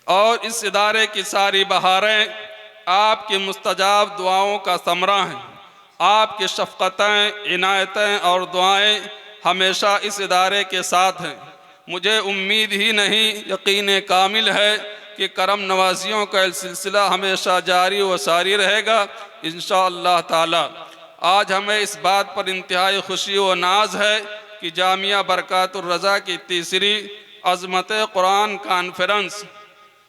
اور اس ادارے کی ساری بہاریں آپ کی مستجاب دعاؤں کا ثمرہ ہیں۔ آپ کی شفقتیں، عنایتیں اور دعائیں ہمیشہ اس ادارے کے ساتھ ہیں۔ مجھے امید ہی نہیں، یقین کامل ہے کہ کرم نوازیوں کا سلسلہ ہمیشہ جاری و ساری رہے گا انشاءاللہ تعالی۔ آج ہمیں اس بات پر انتہائی خوشی و ناز ہے کہ جامعہ برکات الرضا کی تیسری عظمت قرآن کانفرنس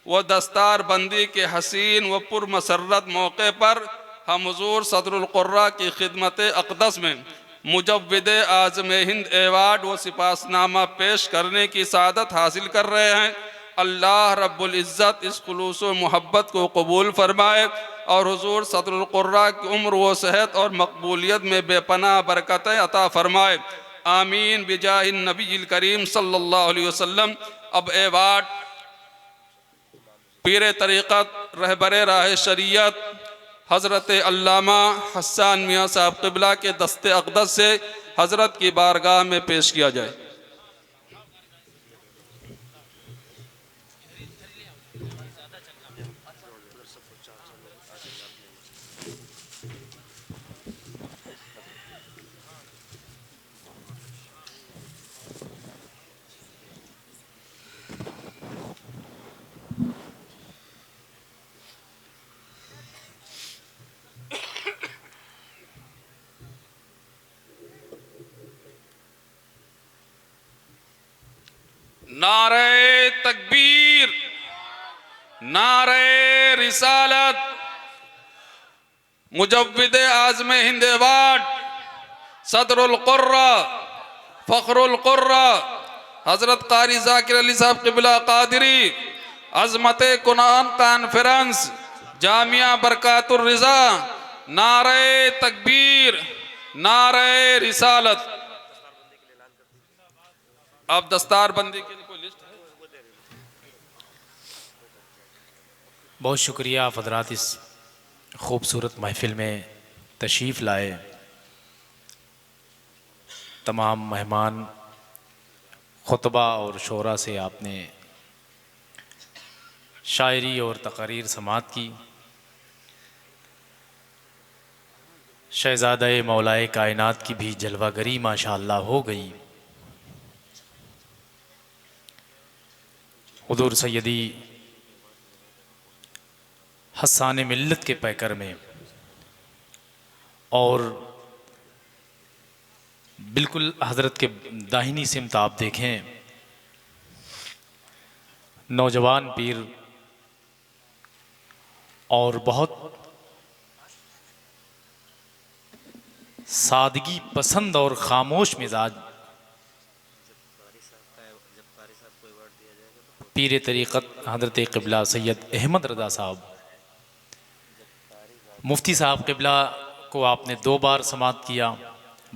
و دستار بندی کے حسین و پرمسرت موقع پر ہم حضور صدر القراء کی خدمت اقدس میں مجود اعظم ہند ایوارڈ و سپاسنامہ پیش کرنے کی سعادت حاصل کر رہے ہیں۔ اللہ رب العزت اس خلوص و محبت کو قبول فرمائے اور حضور صدر القراء کی عمر و صحت اور مقبولیت میں بے پناہ برکتیں عطا فرمائے، آمین بجاہ النبی الکریم صلی اللہ علیہ وسلم۔ اب ایوارڈ پیر طریقت رہبر راہ شریعت حضرت علامہ حسان میاں صاحب قبلہ کے دست اقدس سے حضرت کی بارگاہ میں پیش کیا جائے۔ نعرہ تکبیر، نعرہ رسالت، مجود اعظم ہند ایوارڈ صدر القراء فخر القراء حضرت قاری ذاکر علی صاحب قبلہ قادری، عظمت قرآن کانفرنس جامعہ برکات الرضا، نعرہ تکبیر، نعرہ رسالت۔ اب دستار بندی کے لیے کوئی لسٹ ہے؟ بہت شکریہ آپ حضرات اس خوبصورت محفل میں تشریف لائے۔ تمام مہمان خطبہ اور شعرا سے آپ نے شاعری اور تقاریر سماعت کی۔ شہزادہ مولائے کائنات کی بھی جلوہ گری ماشاءاللہ ہو گئی۔ حضور سیدی حسان ملت کے پیکر میں اور بالکل حضرت کے داہنی سمت آپ دیکھیں، نوجوان پیر اور بہت سادگی پسند اور خاموش مزاج پیر طریقت حضرت قبلہ سید احمد رضا صاحب، مفتی صاحب قبلہ کو آپ نے 2 بار سماعت کیا۔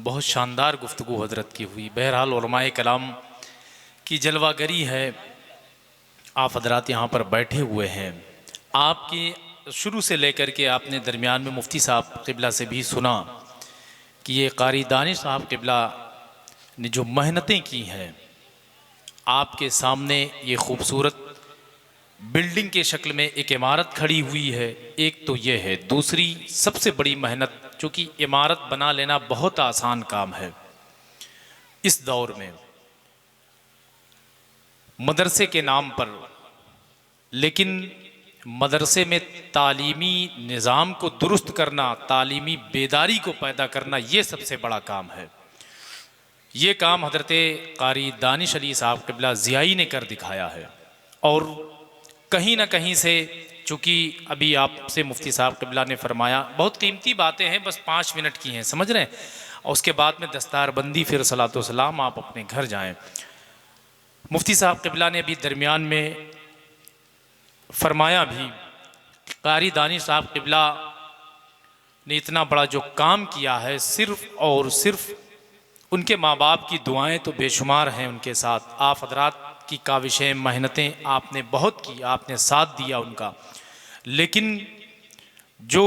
بہت شاندار گفتگو حضرت کی ہوئی۔ بہرحال علماء کلام کی جلوہ گری ہے۔ آپ حضرات یہاں پر بیٹھے ہوئے ہیں، آپ کی شروع سے لے کر کے آپ نے درمیان میں مفتی صاحب قبلہ سے بھی سنا کہ یہ قاری دانش صاحب قبلہ نے جو محنتیں کی ہیں، آپ کے سامنے یہ خوبصورت بلڈنگ کے شکل میں ایک عمارت کھڑی ہوئی ہے۔ ایک تو یہ ہے، دوسری سب سے بڑی محنت، چونکہ عمارت بنا لینا بہت آسان کام ہے اس دور میں، مدرسے کے نام پر، لیکن مدرسے میں تعلیمی نظام کو درست کرنا، تعلیمی بیداری کو پیدا کرنا، یہ سب سے بڑا کام ہے۔ یہ کام حضرت قاری دانش علی صاحب قبلہ ضیائی نے کر دکھایا ہے، اور کہیں نہ کہیں سے، چونکہ ابھی آپ سے مفتی صاحب قبلہ نے فرمایا، بہت قیمتی باتیں ہیں، بس 5 منٹ کی ہیں، سمجھ رہے ہیں، اور اس کے بعد میں دستار بندی، پھر صلاۃ و سلام، آپ اپنے گھر جائیں۔ مفتی صاحب قبلہ نے ابھی درمیان میں فرمایا بھی، قاری دانش صاحب قبلہ نے اتنا بڑا جو کام کیا ہے، صرف اور صرف ان کے ماں باپ کی دعائیں تو بے شمار ہیں ان کے ساتھ، آپ حضرات کی کاوشیں، محنتیں آپ نے بہت کی، آپ نے ساتھ دیا ان کا، لیکن جو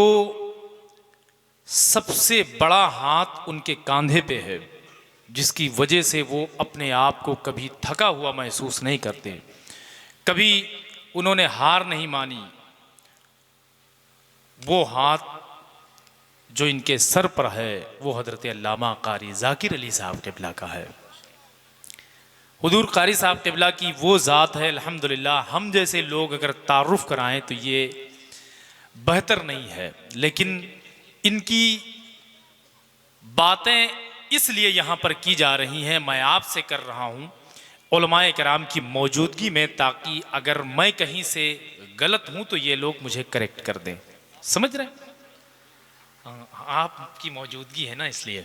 سب سے بڑا ہاتھ ان کے کاندھے پہ ہے، جس کی وجہ سے وہ اپنے آپ کو کبھی تھکا ہوا محسوس نہیں کرتے، کبھی انہوں نے ہار نہیں مانی. وہ ہاتھ جو ان کے سر پر ہے وہ حضرت علامہ قاری ذاکر علی صاحب قبلہ کا ہے. حضور قاری صاحب قبلہ کی وہ ذات ہے. الحمدللہ ہم جیسے لوگ اگر تعارف کرائیں تو یہ بہتر نہیں ہے، لیکن ان کی باتیں اس لیے یہاں پر کی جا رہی ہیں، میں آپ سے کر رہا ہوں علماء کرام کی موجودگی میں، تاکہ اگر میں کہیں سے غلط ہوں تو یہ لوگ مجھے کریکٹ کر دیں. سمجھ رہے ہیں؟ آپ کی موجودگی ہے نا، اس لیے.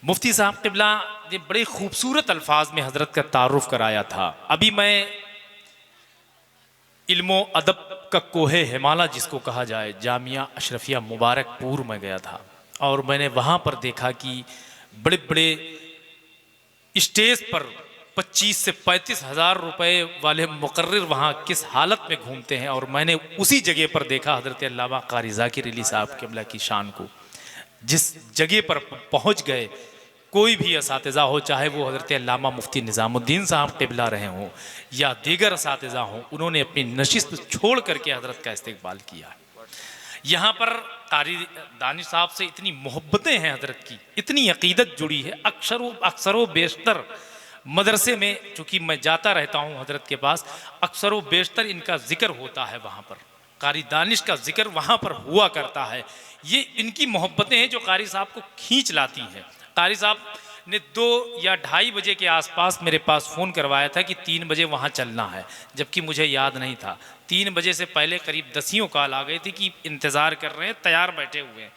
مفتی صاحب قبلہ نے بڑے خوبصورت الفاظ میں حضرت کا تعارف کرایا تھا. ابھی میں علم و ادب کا کوہ ہمالہ جس کو کہا جائے، جامعہ اشرفیہ مبارک پور میں گیا تھا، اور میں نے وہاں پر دیکھا کہ بڑے بڑے اسٹیج پر 25 سے 35 ہزار روپے والے مقرر وہاں کس حالت میں گھومتے ہیں، اور میں نے اسی جگہ پر دیکھا حضرت علامہ قاری ذاکر علی صاحب قبلہ کی شان کو. جس جگہ پر پہنچ گئے، کوئی بھی اساتذہ ہو، چاہے وہ حضرت علامہ مفتی نظام الدین صاحب قبلہ رہے ہوں یا دیگر اساتذہ ہوں، انہوں نے اپنی نشست چھوڑ کر کے حضرت کا استقبال کیا. یہاں پر قاری دانش صاحب سے اتنی محبتیں ہیں حضرت کی، اتنی عقیدت جڑی ہے. اکثر و بیشتر مدرسے میں چونکہ میں جاتا رہتا ہوں حضرت کے پاس، اکثر و بیشتر ان کا ذکر ہوتا ہے وہاں پر، قاری دانش کا ذکر وہاں پر ہوا کرتا ہے. یہ ان کی محبتیں ہیں جو قاری صاحب کو کھینچ لاتی ہیں. قاری صاحب نے 2 یا 2:30 بجے کے آس پاس میرے پاس فون کروایا تھا کہ 3 بجے وہاں چلنا ہے، جبکہ مجھے یاد نہیں تھا. 3 بجے سے پہلے قریب 10 کال آ گئی تھی کہ انتظار کر رہے ہیں، تیار بیٹھے ہوئے ہیں.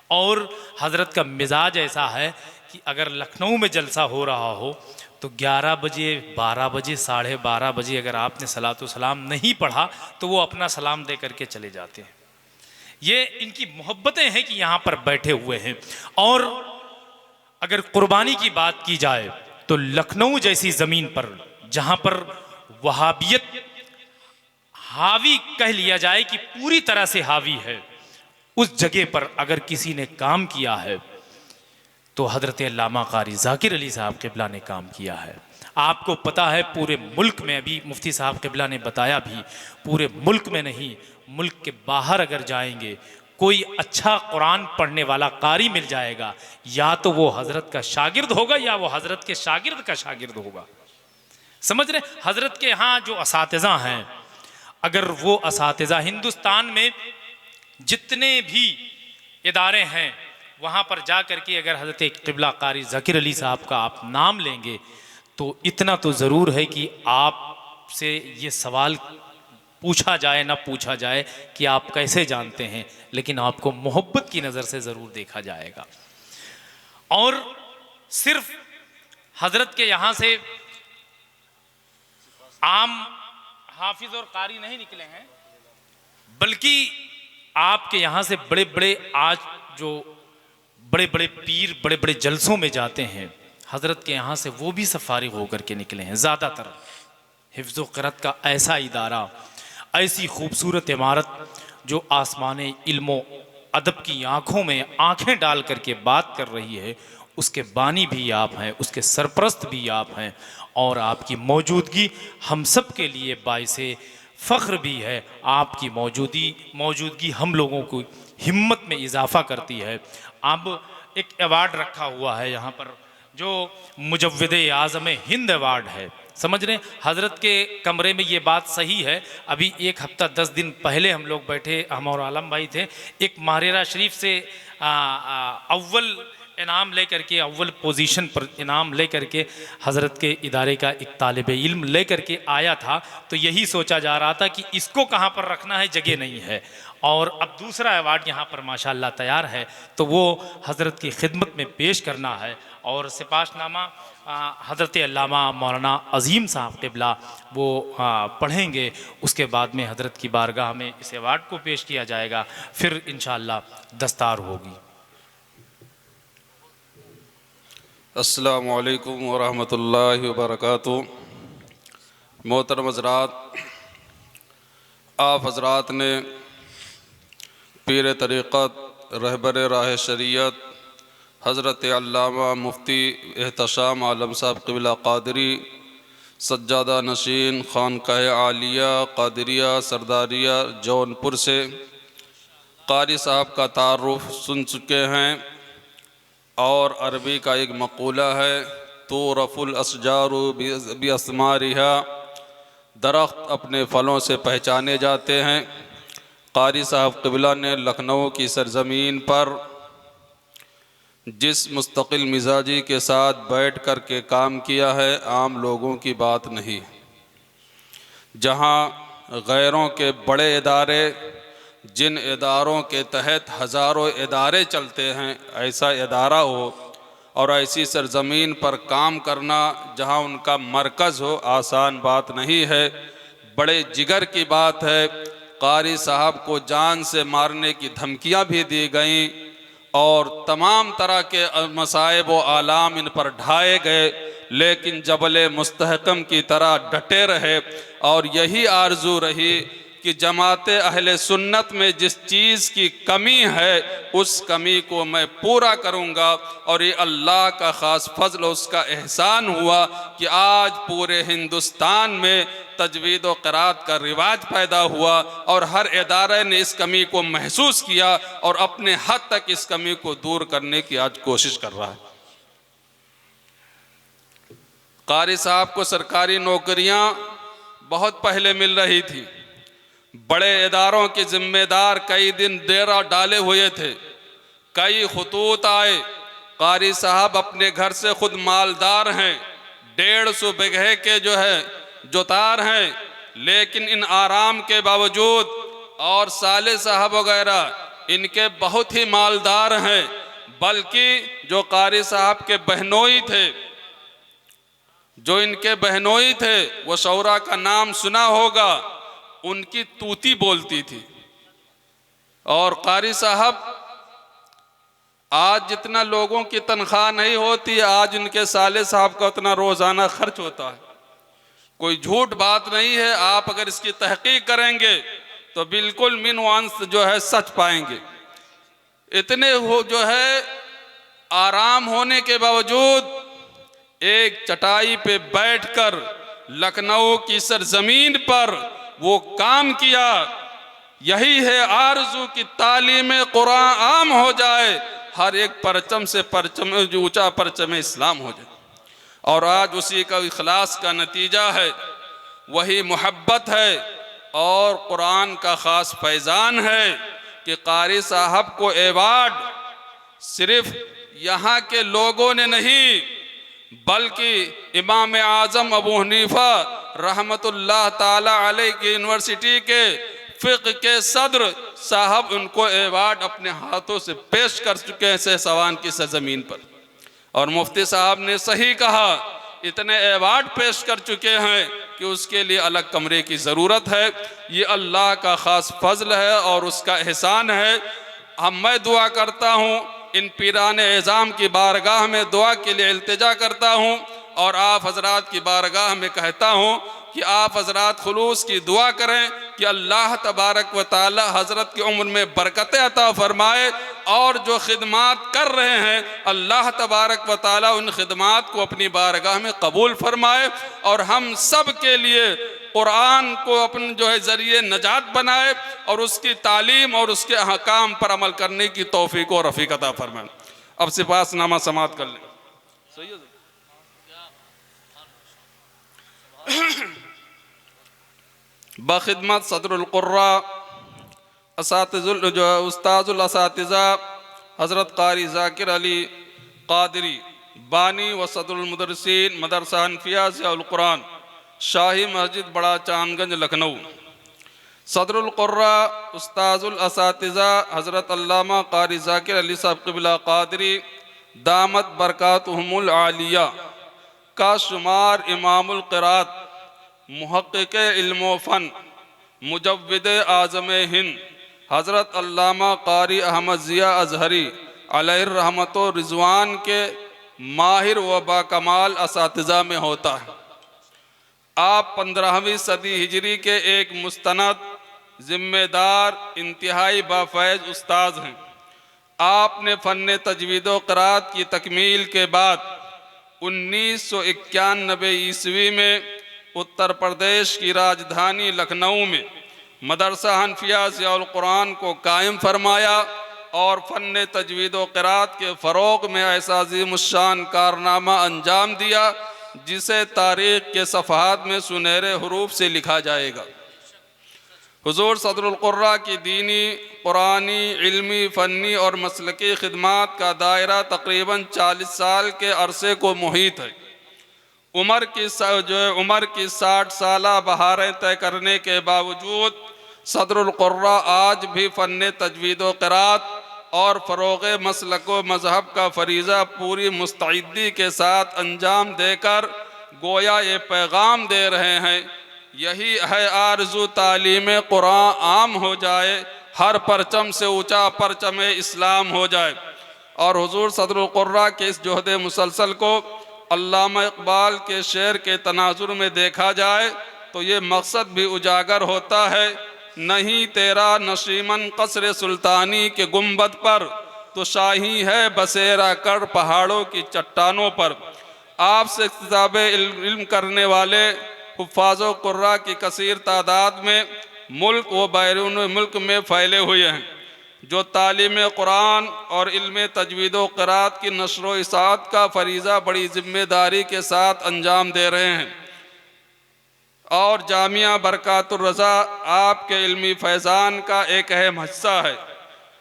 اور حضرت کا مزاج ایسا ہے کہ اگر لکھنؤ میں جلسہ ہو رہا ہو تو 11 بجے 12 بجے 12:30 بجے اگر آپ نے صلاۃ و سلام نہیں پڑھا تو وہ اپنا سلام دے کر کے چلے جاتے ہیں. یہ ان کی محبتیں ہیں کہ یہاں پر بیٹھے ہوئے ہیں. اور اگر قربانی کی بات کی جائے تو لکھنؤ جیسی زمین پر جہاں پر وہابیت حاوی کہہ لیا جائے کہ پوری طرح سے حاوی ہے، اس جگہ پر اگر کسی نے کام کیا ہے تو حضرت علامہ قاری ذاکر علی صاحب قبلہ نے کام کیا ہے. آپ کو پتہ ہے پورے ملک میں، ابھی مفتی صاحب قبلہ نے بتایا بھی، پورے ملک میں نہیں، ملک کے باہر اگر جائیں گے کوئی اچھا قرآن پڑھنے والا قاری مل جائے گا، یا تو وہ حضرت کا شاگرد ہوگا یا وہ حضرت کے شاگرد کا شاگرد ہوگا. سمجھ رہے؟ حضرت کے ہاں جو اساتذہ ہیں، اگر وہ اساتذہ ہندوستان میں جتنے بھی ادارے ہیں وہاں پر جا کر کے اگر حضرت قبلہ قاری ذاکر علی صاحب کا آپ نام لیں گے تو اتنا تو ضرور ہے کہ آپ سے یہ سوال پوچھا جائے نہ پوچھا جائے کہ آپ کیسے جانتے ہیں، لیکن آپ کو محبت کی نظر سے ضرور دیکھا جائے گا. اور صرف حضرت کے یہاں سے عام حافظ اور قاری نہیں نکلے ہیں، بلکہ آپ کے یہاں سے بڑے بڑے آج جو بڑے بڑے پیر بڑے بڑے جلسوں میں جاتے ہیں، حضرت کے یہاں سے وہ بھی فارغ ہو کر کے نکلے ہیں. زیادہ تر حفظ و قرأت کا ایسا ادارہ، ایسی خوبصورت عمارت جو آسمان علم و ادب کی آنکھوں میں آنکھیں ڈال کر کے بات کر رہی ہے، اس کے بانی بھی آپ ہیں، اس کے سرپرست بھی آپ ہیں، اور آپ کی موجودگی ہم سب کے لیے باعث فخر بھی ہے. آپ کی موجودگی ہم لوگوں کو ہمت میں اضافہ کرتی ہے. اب ایک ایوارڈ رکھا ہوا ہے یہاں پر جو مجود اعظم ہند ایوارڈ ہے. سمجھ رہے ہیں؟ حضرت کے کمرے میں یہ بات صحیح ہے. ابھی 1 ہفتہ 10 دن پہلے ہم لوگ بیٹھے، ہم اور عالم بھائی تھے، ایک ماہرہ شریف سے اول انعام لے کر کے، اول پوزیشن پر انعام لے کر کے حضرت کے ادارے کا ایک طالب علم لے کر کے آیا تھا. تو یہی سوچا جا رہا تھا کہ اس کو کہاں پر رکھنا ہے، جگہ نہیں ہے. اور اب دوسرا ایوارڈ یہاں پر ماشاءاللہ تیار ہے تو وہ حضرت کی خدمت میں پیش کرنا ہے. اور سپاش نامہ حضرت علامہ مولانا عظیم صاحب قبلہ وہ پڑھیں گے. اس کے بعد میں حضرت کی بارگاہ میں اس ایوارڈ کو پیش کیا جائے گا، پھر انشاءاللہ دستار ہوگی. السلام علیکم ورحمۃ اللہ وبرکاتہ. محترم حضرات، آپ حضرات نے پیر طریقت رہبر راہ شریعت حضرت علامہ مفتی احتشام عالم صاحب قبلہ قادری سجادہ نشین خانقاہ عالیہ قادریہ سرداریہ جونپور سے قاری صاحب کا تعارف سن چکے ہیں، اور عربی کا ایک مقولہ ہے تُعْرَفُ الْأَشْجَارُ بِأَثْمَارِهَا، درخت اپنے پھلوں سے پہچانے جاتے ہیں۔ قاری صاحب قبلہ نے لکھنؤ کی سرزمین پر جس مستقل مزاجی کے ساتھ بیٹھ کر کے کام کیا ہے، عام لوگوں کی بات نہیں۔ جہاں غیروں کے بڑے ادارے، جن اداروں کے تحت ہزاروں ادارے چلتے ہیں، ایسا ادارہ ہو اور ایسی سرزمین پر کام کرنا جہاں ان کا مرکز ہو، آسان بات نہیں ہے، بڑے جگر کی بات ہے۔ قاری صاحب کو جان سے مارنے کی دھمکیاں بھی دی گئیں، اور تمام طرح کے مصائب و آلام ان پر ڈھائے گئے، لیکن جبل مستحکم کی طرح ڈٹے رہے، اور یہی آرزو رہی کہ جماعت اہل سنت میں جس چیز کی کمی ہے اس کمی کو میں پورا کروں گا، اور یہ اللہ کا خاص فضل، اس کا احسان ہوا کہ آج پورے ہندوستان میں تجوید و قرات کا رواج پیدا ہوا، اور ہر ادارے نے اس کمی کو محسوس کیا اور اپنے حد تک اس کمی کو دور کرنے کی آج کوشش کر رہا ہے۔ قاری صاحب کو سرکاری نوکریاں بہت پہلے مل رہی تھی، بڑے اداروں کے ذمہ دار کئی دن ڈیرہ ڈالے ہوئے تھے، کئی خطوط آئے۔ قاری صاحب اپنے گھر سے خود مالدار ہیں، 150 بیگھے کے جوتار ہیں، لیکن ان آرام کے باوجود، اور صالح صاحب وغیرہ ان کے بہت ہی مالدار ہیں، بلکہ جو قاری صاحب کے بہنوئی تھے، جو ان کے بہنوئی تھے، وہ شعراء کا نام سنا ہوگا، ان کی طوطی بولتی تھی۔ اور قاری صاحب آج جتنا لوگوں کی تنخواہ نہیں ہوتی، آج ان کے صالح صاحب کا اتنا روزانہ خرچ ہوتا ہے۔ کوئی جھوٹ بات نہیں ہے، آپ اگر اس کی تحقیق کریں گے تو بالکل من وانس سچ پائیں گے۔ اتنے آرام ہونے کے باوجود ایک چٹائی پہ بیٹھ کر لکھنؤ کی سرزمین پر وہ کام کیا۔ یہی ہے آرزو کی تعلیم قرآن عام ہو جائے، ہر ایک پرچم سے اونچا پرچم اسلام ہو جائے، اور آج اسی کا اخلاص کا نتیجہ ہے، وہی محبت ہے، اور قرآن کا خاص فیضان ہے کہ قاری صاحب کو ایوارڈ صرف یہاں کے لوگوں نے نہیں، بلکہ امام اعظم ابو حنیفہ رحمت اللہ تعالی علیہ کی یونیورسٹی کے فقہ کے صدر صاحب ان کو ایوارڈ اپنے ہاتھوں سے پیش کر چکے ہیں سہسوان کی سرزمین پر۔ اور مفتی صاحب نے صحیح کہا، اتنے ایوارڈ پیش کر چکے ہیں کہ اس کے لیے الگ کمرے کی ضرورت ہے۔ یہ اللہ کا خاص فضل ہے اور اس کا احسان ہے۔ میں دعا کرتا ہوں، ان پیران اعظام کی بارگاہ میں دعا کے لیے التجا کرتا ہوں، اور آپ حضرات کی بارگاہ میں کہتا ہوں کہ آپ حضرات خلوص کی دعا کریں کہ اللہ تبارک و تعالی حضرت کی عمر میں برکت عطا فرمائے، اور جو خدمات کر رہے ہیں اللہ تبارک و تعالی ان خدمات کو اپنی بارگاہ میں قبول فرمائے، اور ہم سب کے لیے قرآن کو اپنے ذریعے نجات بنائے، اور اس کی تعلیم اور اس کے احکام پر عمل کرنے کی توفیق و رفیق عطا فرمائے۔ اب سپاس نامہ سماعت کر لیں۔ بخدمت صدر القراء استاذ الاساتذہ حضرت قاری ذاکر علی قادری بانی و صدر المدرسین مدرسہ حنفیہ ضیاء القرآن شاہی مسجد بڑا چاند گنج لکھنؤ، صدر القراء استاذ الاساتذہ حضرت علامہ قاری ذاکر علی صاحب قبلہ قادری دامت برکاتہم العالیہ کا شمار امام القرات، محقق علم و فن، مجود اعظم ہند حضرت علامہ قاری احمد ضیاء ازہری علیہ الرحمت و رضوان کے ماہر و باکمال اساتذہ میں ہوتا ہے۔ آپ 15ویں صدی ہجری کے ایک مستند، ذمہ دار، انتہائی بافیض استاذ ہیں۔ آپ نے فن تجوید و قرات کی تکمیل کے بعد 1991 عیسوی میں اتر پردیش کی راجدھانی لکھنؤ میں مدرسہ حنفیہ ضیاء القرآن کو قائم فرمایا اور فن تجوید و قرات کے فروغ میں ایسا عظیم الشان کارنامہ انجام دیا جسے تاریخ کے صفحات میں سنہرے حروف سے لکھا جائے گا۔ حضور صدر القرہ کی دینی، قرآنی، علمی، فنی اور مسلکی خدمات کا دائرہ تقریباً 40 سال کے عرصے کو محیط ہے۔ عمر کی 60 سالہ بہاریں طے کرنے کے باوجود صدر القرہ آج بھی فن تجوید و قرات اور فروغ مسلک و مذہب کا فریضہ پوری مستعدی کے ساتھ انجام دے کر گویا یہ پیغام دے رہے ہیں، یہی ہے آرزو تعلیم قرآن عام ہو جائے، ہر پرچم سے اونچا پرچم اسلام ہو جائے۔ اور حضور صدر القرہ کے اس جہد مسلسل کو علامہ اقبال کے شعر کے تناظر میں دیکھا جائے تو یہ مقصد بھی اجاگر ہوتا ہے، نہیں تیرا نشیمن قصر سلطانی کے گنبد پر، تو شاہی ہے بسیرا کر پہاڑوں کی چٹانوں پر۔ آپ سے کتاب علم کرنے والے حفاظ و قراء کی کثیر تعداد میں ملک و بیرون ملک میں پھیلے ہوئے ہیں، جو تعلیم قرآن اور علم تجوید و قرات کی نشر و اشاعت کا فریضہ بڑی ذمہ داری کے ساتھ انجام دے رہے ہیں۔ اور جامعہ برکات الرضا آپ کے علمی فیضان کا ایک اہم حصہ ہے،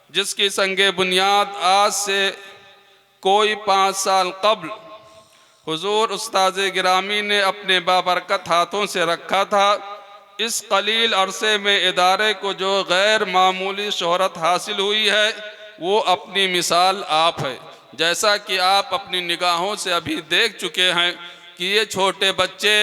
جس کی سنگ بنیاد آج سے کوئی 5 سال قبل حضور استاذ گرامی نے اپنے بابرکت ہاتھوں سے رکھا تھا۔ اس قلیل عرصے میں ادارے کو جو غیر معمولی شہرت حاصل ہوئی ہے وہ اپنی مثال آپ ہے، جیسا کہ آپ اپنی نگاہوں سے ابھی دیکھ چکے ہیں کہ یہ چھوٹے بچے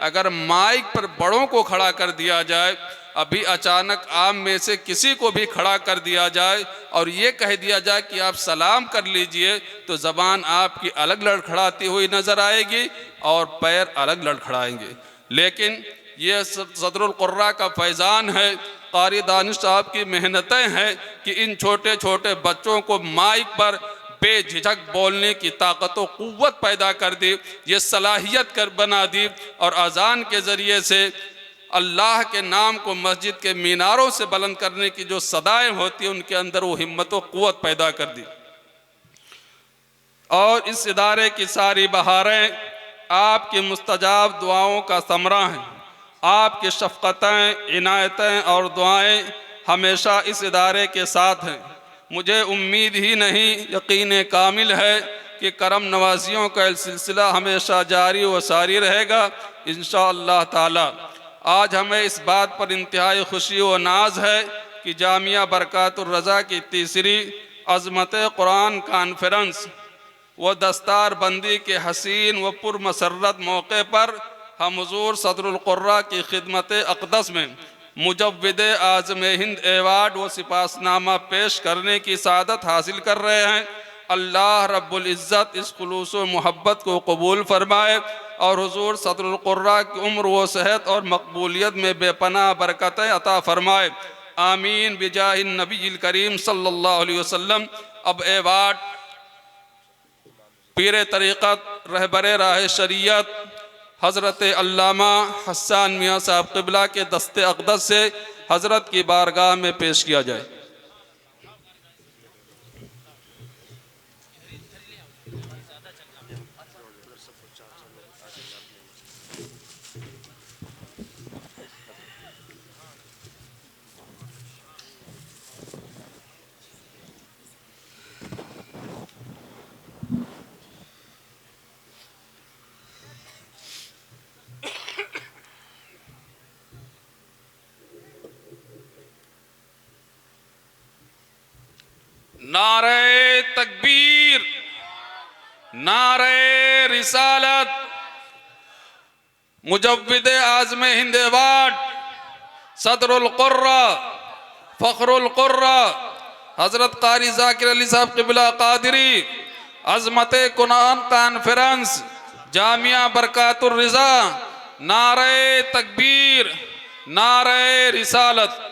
اگر مائک پر بڑوں کو کھڑا کر دیا جائے، ابھی اچانک آپ میں سے کسی کو بھی کھڑا کر دیا جائے اور یہ کہہ دیا جائے کہ آپ سلام کر لیجئے، تو زبان آپ کی الگ لڑکھڑاتی ہوئی نظر آئے گی اور پیر الگ لڑکھڑائیں گے۔ لیکن یہ صدر القرہ کا فیضان ہے، قاری دانش صاحب کی محنتیں ہیں کہ ان چھوٹے چھوٹے بچوں کو مائک پر بے جھجک بولنے کی طاقت و قوت پیدا کر دی، یہ صلاحیت بنا دی، اور اذان کے ذریعے سے اللہ کے نام کو مسجد کے میناروں سے بلند کرنے کی جو صدائیں ہوتی ہیں ان کے اندر وہ ہمت و قوت پیدا کر دی۔ اور اس ادارے کی ساری بہاریں آپ کی مستجاب دعاؤں کا ثمرہ ہیں۔ آپ کی شفقتیں، عنایتیں اور دعائیں ہمیشہ اس ادارے کے ساتھ ہیں۔ مجھے امید ہی نہیں، یقین کامل ہے کہ کرم نوازیوں کا سلسلہ ہمیشہ جاری و ساری رہے گا انشاءاللہ تعالی۔ آج ہمیں اس بات پر انتہائی خوشی و ناز ہے کہ جامعہ برکات الرضا کی تیسری عظمت قرآن کانفرنس و دستار بندی کے حسین و پرمسرت موقع پر ہم حضور صدر القرہ کی خدمت اقدس میں مجود اعظم ہند ایوارڈ و سپاسنامہ پیش کرنے کی سعادت حاصل کر رہے ہیں۔ اللہ رب العزت اس خلوص و محبت کو قبول فرمائے اور حضور صدر القرہ کی عمر و صحت اور مقبولیت میں بے پناہ برکتیں عطا فرمائے، آمین بجاہ النبی الکریم صلی اللہ علیہ وسلم۔ اب ایوارڈ پیر طریقت رہبر راہ شریعت حضرت علامہ حسان میاں صاحب قبلہ کے دست اقدس سے حضرت کی بارگاہ میں پیش کیا جائے۔ نعرہ تکبیر، نعرہ رسالت، مجود اعظم ہند ایوارڈ صدر القرہ فخر القرہ حضرت قاری ذاکر علی صاحب قبلہ قادری، عظمت قرآن کانفرنس جامعہ برکات الرضا، نعرہ تکبیر، نعرہ رسالت۔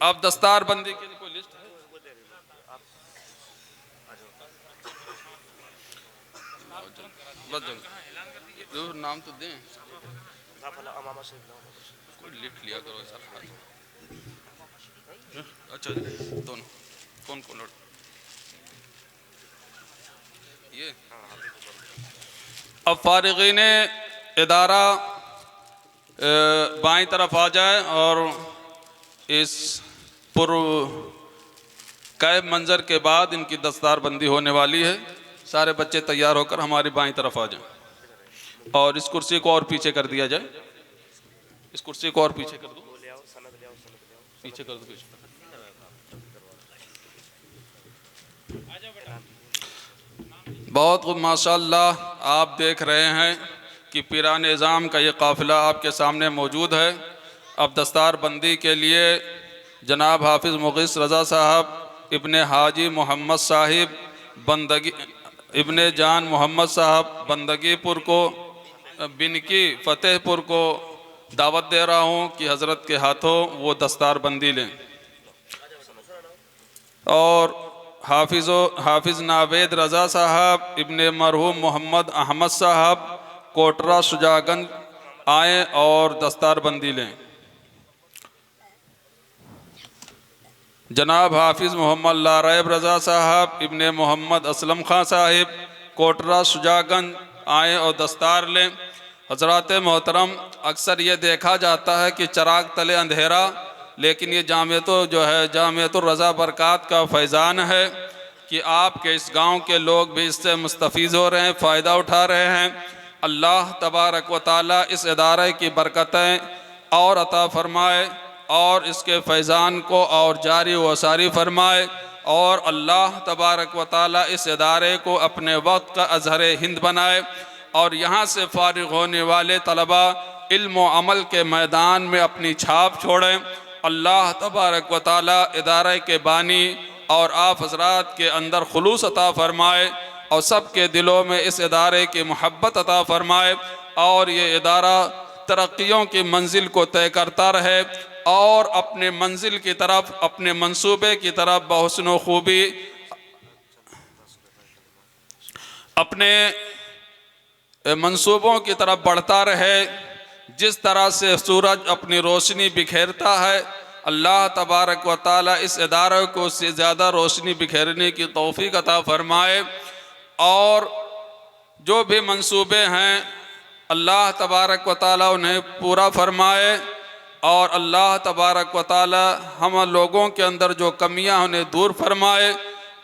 اب دستار بندی کے لیے کوئی لسٹ ہے؟ نام تو دیں, کوئی لکھ لیا کرو سر. اچھا دونوں کون کون یہ اب فارغین ادارہ بائیں طرف آ جائے اور اس پر قائب منظر کے بعد ان کی دستار بندی ہونے والی ہے. سارے بچے تیار ہو کر ہماری بائیں طرف آ جائیں اور اس کرسی کو اور پیچھے کر دیا جائے. اس کرسی کو اور پیچھے کر دو, پیچھے کر دو, پیچھے. بہت خوب ماشاءاللہ آپ دیکھ رہے ہیں کہ پیران نظام کا یہ قافلہ آپ کے سامنے موجود ہے. اب دستار بندی کے لیے جناب حافظ مغیث رضا صاحب ابن حاجی محمد صاحب بندگی ابن جان محمد صاحب بندگی پور کو بنکی فتح پور کو دعوت دے رہا ہوں کہ حضرت کے ہاتھوں وہ دستار بندی لیں. اور حافظ ناوید رضا صاحب ابن مرحوم محمد احمد صاحب کوٹرہ شجاعگنج آئیں اور دستار بندی لیں. جناب حافظ محمد لاریب رضا صاحب ابن محمد اسلم خان صاحب کوٹرہ شجاعگنج آئیں اور دستار لیں. حضرات محترم, اکثر یہ دیکھا جاتا ہے کہ چراغ تلے اندھیرا, لیکن یہ جامعۃ الرضا برکات کا فیضان ہے کہ آپ کے اس گاؤں کے لوگ بھی اس سے مستفید ہو رہے ہیں, فائدہ اٹھا رہے ہیں. اللہ تبارک و تعالیٰ اس ادارے کی برکتیں اور عطا فرمائے اور اس کے فیضان کو اور جاری و ساری فرمائے, اور اللہ تبارک و تعالیٰ اس ادارے کو اپنے وقت کا اظہر ہند بنائے, اور یہاں سے فارغ ہونے والے طلباء علم و عمل کے میدان میں اپنی چھاپ چھوڑیں. اللہ تبارک و تعالیٰ ادارے کے بانی اور آپ حضرات کے اندر خلوص عطا فرمائے اور سب کے دلوں میں اس ادارے کی محبت عطا فرمائے, اور یہ ادارہ ترقیوں کی منزل کو طے کرتا رہے اور اپنے منزل کی طرف, اپنے منصوبے کی طرف بحسن و خوبی اپنے منصوبوں کی طرف بڑھتا رہے. جس طرح سے سورج اپنی روشنی بکھیرتا ہے, اللہ تبارک و تعالیٰ اس ادارے کو اس سے زیادہ روشنی بکھیرنے کی توفیق عطا فرمائے, اور جو بھی منصوبے ہیں اللہ تبارک و تعالیٰ انہیں پورا فرمائے, اور اللہ تبارک و تعالیٰ ہم لوگوں کے اندر جو کمیاں انہیں دور فرمائے,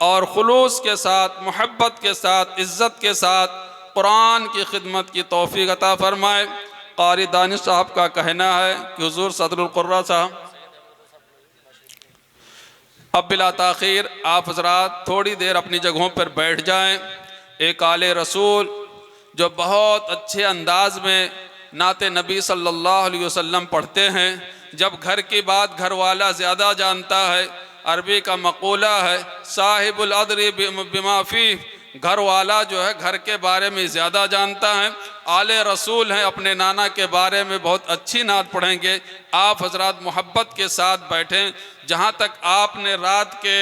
اور خلوص کے ساتھ, محبت کے ساتھ, عزت کے ساتھ قرآن کی خدمت کی توفیق عطا فرمائے. قاری دانش صاحب کا کہنا ہے کہ حضور صدر القرہ صاحب, اب بلا تاخیر آپ حضرات تھوڑی دیر اپنی جگہوں پر بیٹھ جائیں. ایک آل رسول جو بہت اچھے انداز میں نعت نبی صلی اللہ علیہ وسلم پڑھتے ہیں, جب گھر کی بات گھر والا زیادہ جانتا ہے, عربی کا مقولہ ہے صاحب العدر بما فیہ, گھر والا جو ہے گھر کے بارے میں زیادہ جانتا ہے. آل رسول ہیں, اپنے نانا کے بارے میں بہت اچھی نعت پڑھیں گے. آپ حضرات محبت کے ساتھ بیٹھیں. جہاں تک آپ نے رات کے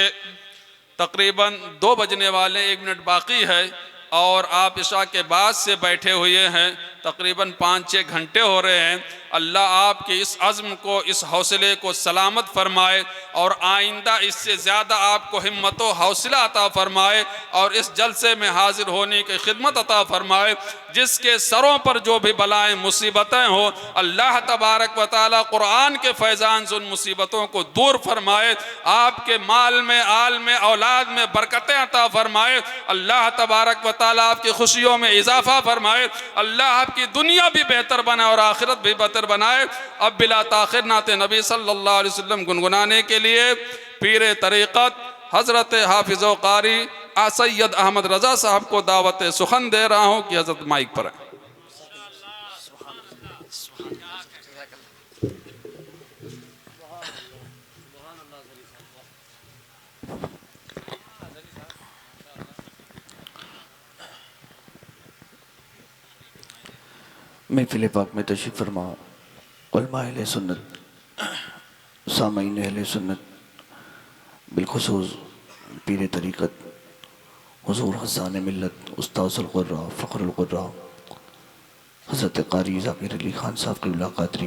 تقریباً 2 بجنے والے 1 منٹ باقی ہے, اور آپ عشاء کے بعد سے بیٹھے ہوئے ہیں, تقریباً 5-6 گھنٹے ہو رہے ہیں. اللہ آپ کے اس عزم کو, اس حوصلے کو سلامت فرمائے, اور آئندہ اس سے زیادہ آپ کو ہمت و حوصلہ عطا فرمائے, اور اس جلسے میں حاضر ہونے کی خدمت عطا فرمائے. جس کے سروں پر جو بھی بلائیں مصیبتیں ہوں, اللہ تبارک و تعالیٰ قرآن کے فیضان سے ان مصیبتوں کو دور فرمائے. آپ کے مال میں, آل میں, اولاد میں برکتیں عطا فرمائے. اللہ تبارک و تعالیٰ آپ کی خوشیوں میں اضافہ فرمائے. اللہ آپ کی دنیا بھی بہتر بنائے اور آخرت بھی بہتر بنائے. اب بلا تاخیر نعت نبی صلی اللہ علیہ وسلم گنگنانے کے لیے پیر طریقت حضرت حافظ و قاری سید احمد رضا صاحب کو دعوت سخن دے رہا ہوں کہ حضرت مائک پر ہیں. محفل پاک میں تشریف فرما علماء اہل سنت, سامعین اہل سنت, بالخصوص پیر طریقت حضور حسان ملت استاذ القرہ فخر القرہ حضرت قاری ذاکر علی خان صاحب قبلہ قادری،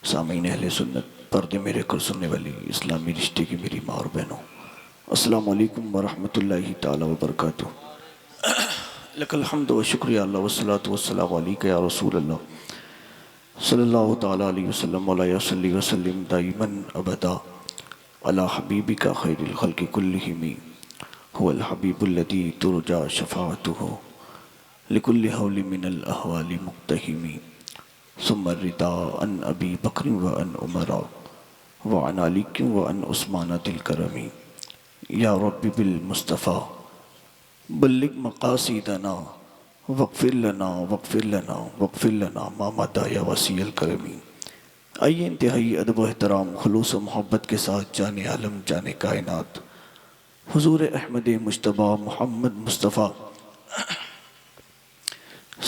سامعین اہل سنت، پردے میرے کر سننے والی اسلامی رشتے کی میری ماں اور بہنوں، السلام علیکم ورحمۃ اللہ تعالی وبرکاتہ۔ لک الحمد و شکریہ اللہ والصلاة والسلام علیکہ یا رسول اللہ صلی اللہ تعالی علیہ وسلم علیہ صلی وسلم دائما ابدا علی حبیبک خیر الخلق کلہم هو الحبیب الذی ترجى شفاعته لکل حول من الاحوال مقتحم ثم الرضا عن ابی بکر وعن عمر وعن علی وعن عثمان ذی الکرم یا رب بالمصطفیٰ بلغ مقاصدنا وغفر لنا وغفر لنا وغفر لنا ما مدى یا وسیع الکرم۔ آئیے انتہائی ادب و احترام، خلوص و محبت کے ساتھ جان عالم جان کائنات حضور احمد مجتبیٰ محمد مصطفیٰ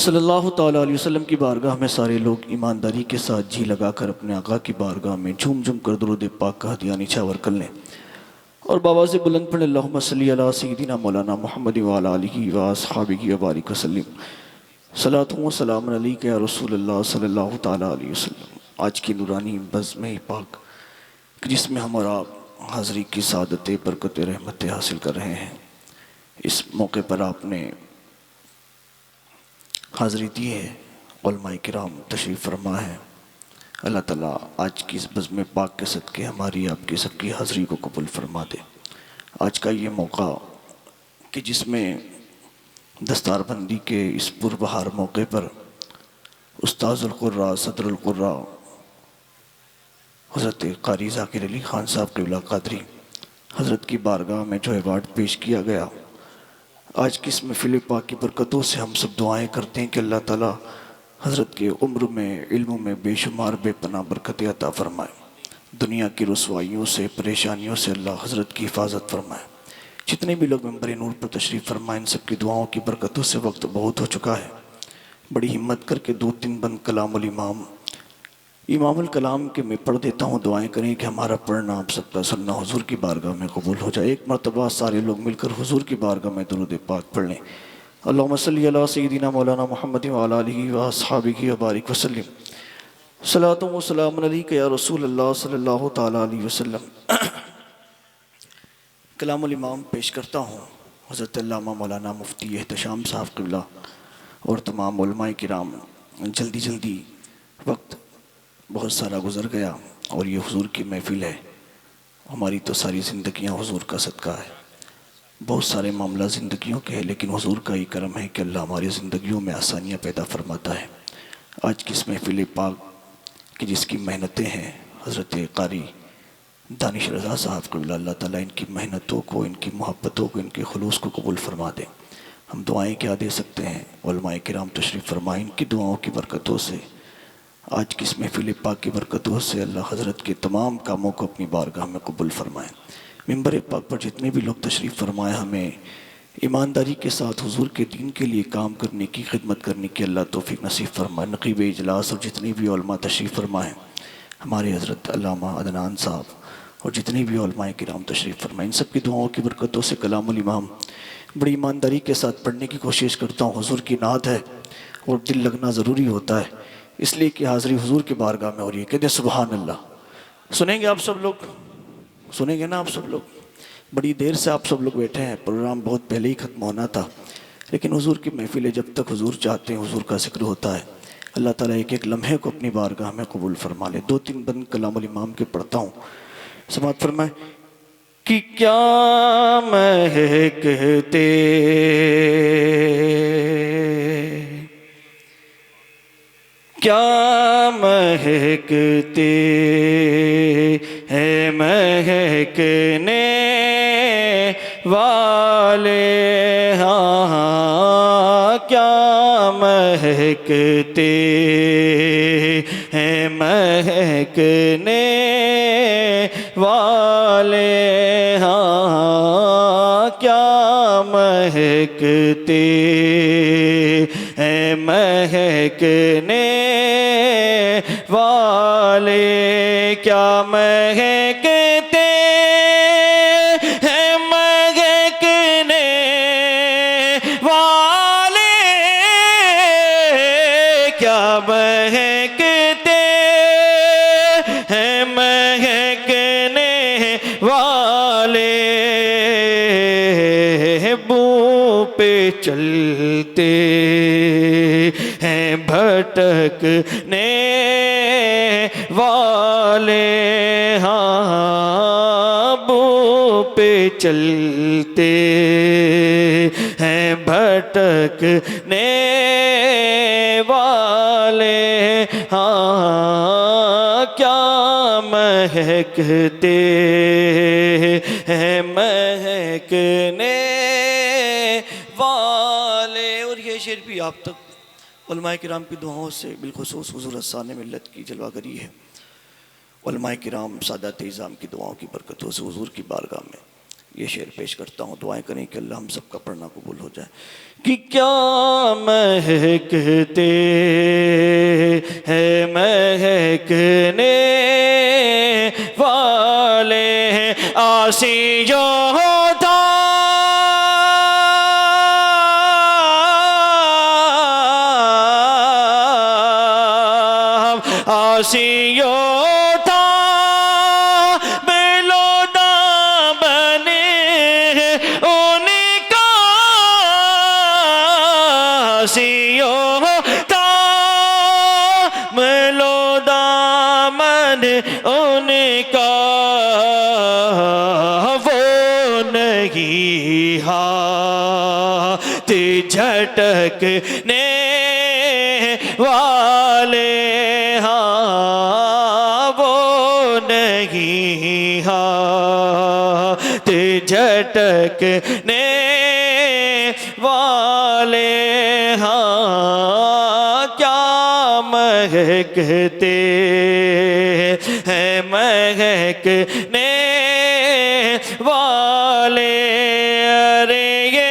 صلی اللہ تعالیٰ علیہ وسلم کی بارگاہ میں سارے لوگ ایمانداری کے ساتھ جی لگا کر اپنے آقا کی بارگاہ میں جھوم جھوم کر درود پاک کا ہدیہ نچھاور کر لیں اور بآواز بلند پڑھیں اللہم صلی علی سیدنا مولانا محمد وعلی آلہ واصحابہ وبارک وسلم صلاۃ و سلام علیک یا رسول اللہ صلی اللہ تعالیٰ علیہ وسلم۔ آج کی نورانی بزم پاک جس میں ہم اور آپ حاضری کی سعادت برکت رحمت حاصل کر رہے ہیں، اس موقع پر آپ نے حاضری دی ہے، علماء کرام تشریف فرما ہے۔ اللہ تعالیٰ آج کی اس بزم پاک کے صدقے ہماری آپ کی سب کی حاضری کو قبول فرما دے۔ آج کا یہ موقع کہ جس میں دستار بندی کے اس پربہار موقع پر استاذ القراء صدر القراء حضرت قاری ذاکر علی خان صاحب قبلہ قادری حضرت کی بارگاہ میں جو ایوارڈ پیش کیا گیا، آج کی اس محفل پاک کی برکتوں سے ہم سب دعائیں کرتے ہیں کہ اللہ تعالیٰ حضرت کے عمر میں علم میں بے شمار بے پناہ برکت عطا فرمائے، دنیا کی رسوائیوں سے پریشانیوں سے اللہ حضرت کی حفاظت فرمائے۔ جتنے بھی لوگ ممبر نور پر تشریف فرمائیں، ان سب کی دعاؤں کی برکتوں سے وقت بہت ہو چکا ہے، بڑی ہمت کر کے 2-3 بند کلام الامام امام الکلام کے میں پڑھ دیتا ہوں، دعائیں کریں کہ ہمارا پڑھنا آپ سب کا سننا حضور کی بارگاہ میں قبول ہو جائے۔ ایک مرتبہ سارے لوگ مل کر حضور کی بارگاہ میں درود پاک پڑھ لیں۔ اللہم صلی علی سیدنا مولانا محمد وعلی آلہ واصحابہ وبارک وسلم صلاۃ و سلام علیک یا رسول اللہ صلی اللہ تعالیٰ علیہ وسلم۔ کلام الامام پیش کرتا ہوں حضرت علامہ مولانا مفتی احتشام صاحب قبلہ اور تمام علماء کرام۔ جلدی جلدی وقت بہت سارا گزر گیا اور یہ حضور کی محفل ہے، ہماری تو ساری زندگیاں حضور کا صدقہ ہے، بہت سارے معاملہ زندگیوں کے ہیں، لیکن حضور کا ہی کرم ہے کہ اللہ ہماری زندگیوں میں آسانیاں پیدا فرماتا ہے۔ آج کی اس محفل پاک کی جس کی محنتیں ہیں حضرت قاری دانش رضا صاحب قبلہ، اللہ تعالیٰ ان کی محنتوں کو، ان کی محبتوں کو، ان کے خلوص کو قبول فرما دے۔ ہم دعائیں کیا دے سکتے ہیں، علماء کرام تشریف فرمائیں، ان کی دعاؤں کی برکتوں سے، آج کی اس محفل پاک کی برکتوں سے اللہ حضرت کے تمام کاموں کو اپنی بارگاہ میں قبول فرمائیں۔ ممبر پاک پر جتنے بھی لوگ تشریف فرمائے، ہمیں ایمانداری کے ساتھ حضور کے دین کے لیے کام کرنے کی، خدمت کرنے کی اللہ توفیق نصیب فرمائے۔ نقیب اجلاس اور جتنے بھی علماء تشریف فرمائے، ہمارے حضرت علامہ عدنان صاحب اور جتنے بھی علماء کرام تشریف فرمائے، ان سب کی دعاؤں کی برکتوں سے کلام الامام بڑی ایمانداری کے ساتھ پڑھنے کی کوشش کرتا ہوں۔ حضور کی نعت ہے اور دل لگنا ضروری ہوتا ہے، اس لیے کہ حاضری حضور کی بارگاہ میں ہو رہی ہے۔ کہتے ہیں سبحان اللہ۔ سنیں گے آپ سب لوگ؟ سنیں گے نا آپ سب لوگ؟ بڑی دیر سے آپ سب لوگ بیٹھے ہیں، پروگرام بہت پہلے ہی ختم ہونا تھا، لیکن حضور کی محفل ہے، جب تک حضور چاہتے ہیں حضور کا ذکر ہوتا ہے۔ اللہ تعالیٰ ایک ایک لمحے کو اپنی بارگاہ میں قبول فرما لے۔ 2-3 بند کلام الامام کے پڑھتا ہوں، سماعت فرمائیں۔ کہ کیا مہکتے کیا مہکتے ہیں مہکنے والے، ہاں کیا مہکتے ہیں مہکنے والے، ہاں کیا مہکتے ہیں مہکنے والے، کیا مہکتے ہیں مہکنے والے، ہیں مہکنے والے بو پہ چلتے ہیں بھٹکنے والے ہاں بو پہ چلتے ہیں بھٹکنے والے ہاں کیا مہکتے ہیں مہکنے والے. اور یہ شعر بھی آپ تک علماء کرام کی دعاؤں سے بالخصوص حضور حسان ملت کی جلوہ گری ہے. علماء کرام سادات اعظام کی دعاؤں کی برکتوں سے حضور کی بارگاہ میں یہ شعر پیش کرتا ہوں. دعائیں کریں کہ اللہ ہم سب کا پڑھنا قبول ہو جائے. کہ کیا مہکتے ہیں مہکنے والے آسی جو ہوتا آسیوں تھا بلودا بنے ان کا آسیوں تھا بلودا بنے ان کا وہ نہیں ہاتھ جھٹکنے والے ہاتھ جھٹکنے والے ہاں کیا مہکتے ہیں مہکنے والے. ارے یہ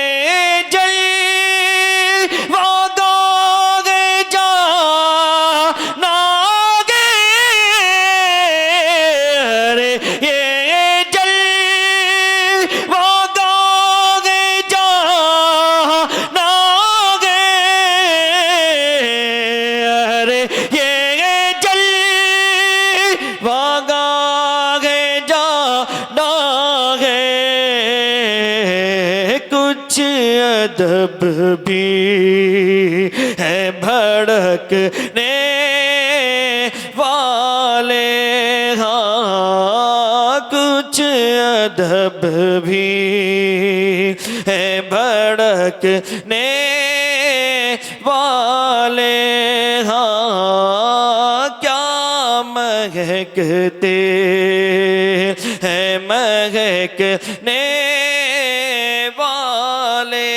ادب بھی ہے بھڑکنے والے ہاں کچھ ادب بھی ہے بھڑکنے والے ہاں کیا مہکتے ہیں مہکنے والے.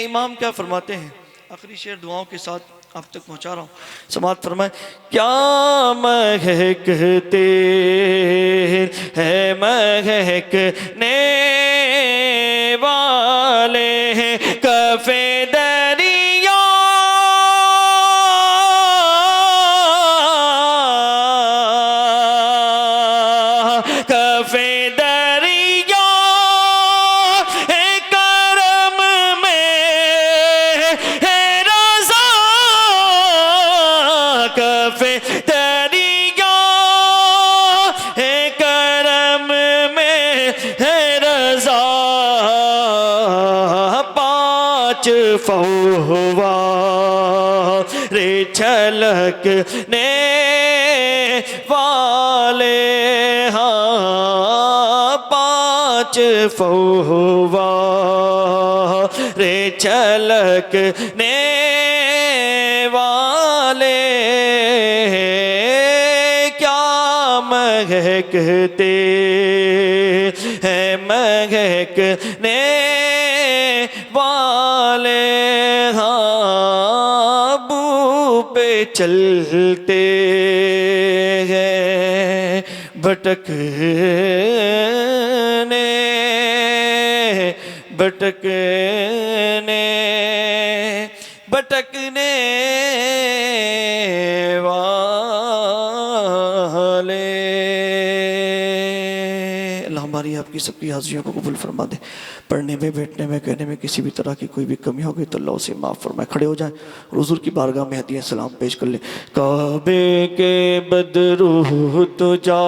امام کیا فرماتے ہیں؟ آخری شعر دعاؤں کے ساتھ آپ تک پہنچا رہا ہوں. سماعت فرمائیں. کیا مہکتے ہیں مہکنے والے ہیں کف دریا کف دریا ہے کرم میں ہے رضا کف دریا ہے کرم میں ہے رضا پانچ فوارے چھلکنے والے ہاں پانچ فوارے چھلکنے والے کیا مہکتے ہیں مہکنے والے ہاں بو پہ چلتے ہیں بھٹکنے بھٹکنے والے. اللہ ہمارے ہماری آپ کی سب کی حاضریوں کو قبول فرما دے. پڑھنے میں بیٹھنے میں کہنے میں کسی بھی طرح کی کوئی بھی کمی ہوگی تو اللہ اسے معاف فرمائے. کھڑے ہو جائیں اور حضور کی بارگاہ میں ہدیہ سلام پیش کر لیں. کعبے کے بدرو تجا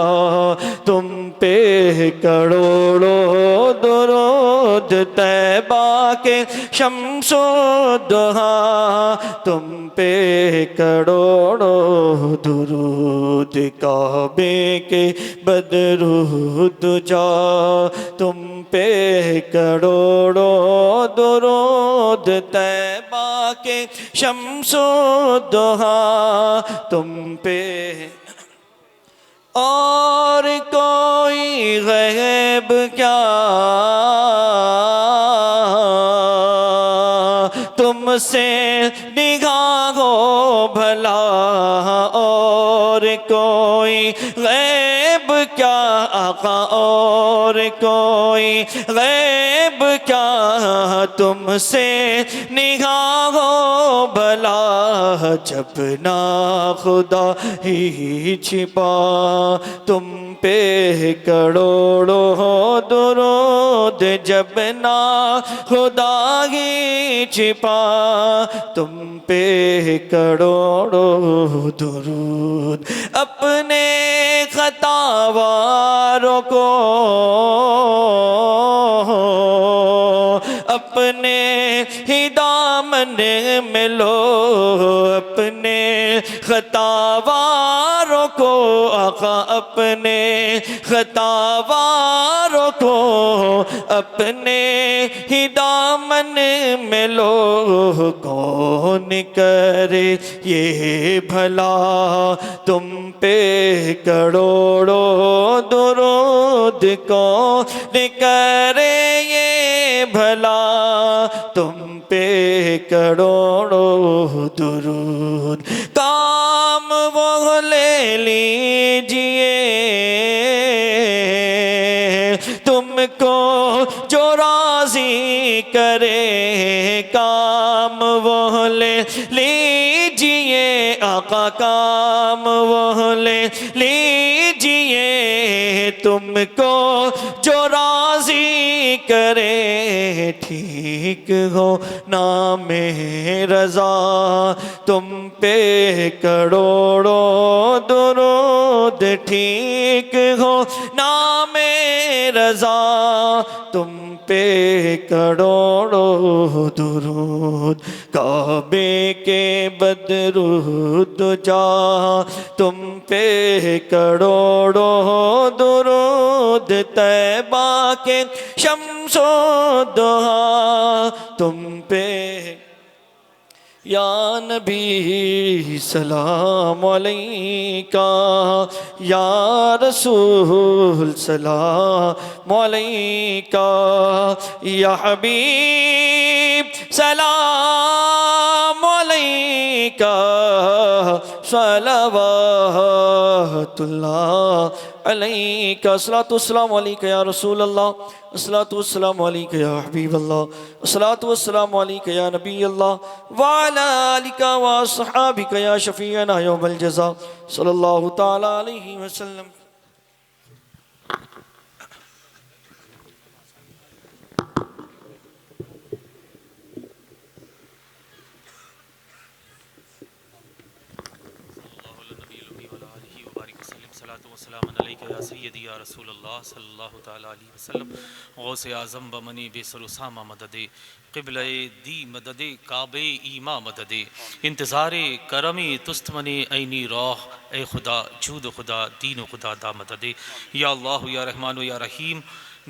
تم پہ کروڑوں درود، طیبہ کے شمس و ضحیٰ تم پہ کروڑوں درود، کعبے کے بدرو تجا تم پہ کروڑوں درود، طیبہ کے شمس و ضحیٰ تم پہ. اور کوئی غیب کیا تم سے نگاہ ہو بھلا، اور کوئی غیب کیا آقا، اور کوئی غیب کیا تم سے نگاہ ہو بھلا، جب نہ خدا ہی چھپا تم پہ کروڑوں درود، جب نہ خدا ہی چھپا تم پہ کروڑوں درود. اپنے خطا واروں کو اپنے ہی دامن میں لو، اپنے خطا واروں کو آقا، اپنے خطا واروں کو اپنے ہی دامن میں لو. کون کرے یہ بھلا تم پہ کروڑوں درود، کون کرے یہ بھلا تم پہ کروڑوں درود. کام وہ لے لیجئے تم کو جو راضی کرے، کام وہ لے لیجئے آقا، کام وہ لے لیجئے تم کو جو راضی کرے. ٹھیک ہو نام رضا تم پہ کروڑوں درود، ٹھیک ہو نام رضا تم پہ کروڑوں درود. کعبے کے بدرو تجا تم پہ کروڑوں درود، طیبہ کے شمس و ضحیٰ تم پہ. یا نبی سلام علیکہ، یا رسول سلام علیکہ، یا حبیب سلام علیکہ، صلوات اللہ علیکہ. الصلاۃ والسلام علیکہ یا رسول اللہ، الصلاۃ والسلام علیکہ یا حبیب اللہ، الصلاۃ والسلام علیکہ یا نبی اللہ، وعلی آلکہ واصحابکہ یا شفیعنا یوم الجزا، صلی اللہ تعالی علیہ وسلم. یا سیدی یا رسول اللہ صلی اللہ تعالیٰ علیہ وسلم. غوث اعظم بمنی بے سر و سامہ مدد، قبلہ دی مدد، کعبہ ایماں مدد، انتظار کرمی تست منی عینی روح، اے خدا جود و خدا دین و خدا دا مدد. یا اللہ یا رحمان و یا رحیم،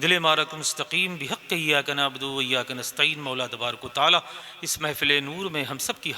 دل مارک مستقیم بحق ایاک نعبد و ایاک نستعین. مولا تبارک و تعالیٰ اس محفل نور میں ہم سب کی